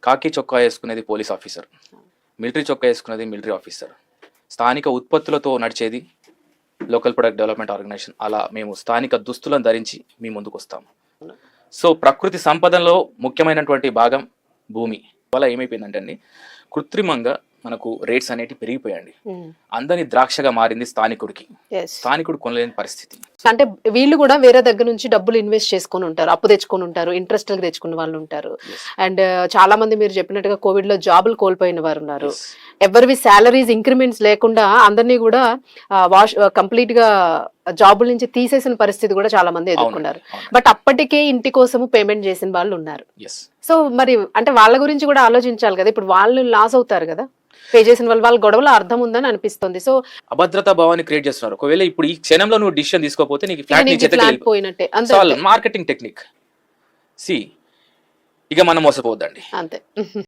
కాకి చొక్కా వేసుకునేది పోలీస్ ఆఫీసర్, మిలిటరీ చొక్కా వేసుకునేది మిలిటరీ ఆఫీసర్, స్థానిక ఉత్పత్తులతో నడిచేది లోకల్ ప్రొడక్ట్ డెవలప్మెంట్ ఆర్గనైజేషన్. అలా మేము స్థానిక దుస్తులను ధరించి మీ ముందుకు వస్తాము. సో ప్రకృతి సంపదలో ముఖ్యమైనటువంటి భాగం భూమి. వల్ల ఏమైపోయిందంటే అండి, కృత్రిమంగా మనకు రేట్స్ అనేవి పెరిగిపోయాయండి. అందరినీ ద్రాక్షగా మారింది స్థానికుడికి. స్థానికుడు కొనలేని పరిస్థితి. అంటే వీళ్ళు కూడా వేరే దగ్గర నుంచి డబ్బులు ఇన్వెస్ట్ చేసుకొని ఉంటారు, అప్పు తెచ్చుకొని ఉంటారు, ఇంట్రెస్ట్ తెచ్చుకున్న వాళ్ళు ఉంటారు. అండ్ చాలా మంది మీరు చెప్పినట్టుగా కోవిడ్ లో జాబులు కోల్పోయిన వారు ఉన్నారు. ఎవరివి సాలరీస్ ఇంక్రిమెంట్స్ లేకుండా అందరినీ కూడా కంప్లీట్ గా జాబుల నుంచి తీసేసిన పరిస్థితి కూడా చాలా మంది ఎదుర్కొన్నారు. బట్ అప్పటికే ఇంటి కోసము పేమెంట్ చేసిన వాళ్ళు ఉన్నారు. సో మరి అంటే వాళ్ళ గురించి కూడా ఆలోచించాలి కదా. ఇప్పుడు వాళ్ళు లాస్ అవుతారు కదా పే చేసిన వాళ్ళ గొడవలో అర్థం ఉందని అనిపిస్తుంది. సో అభద్రతా భావాన్ని క్రియేట్ చేస్తున్నారు. ఒకవేళ ఇప్పుడు ఈ క్షణంలో నువ్వు డిసిషన్ తీసుకోకపోతే నీకు ఫ్లాట్ పోయినట్టే. Marketing technique. సి ఇక మనం మోసపోవద్దండి అంతే.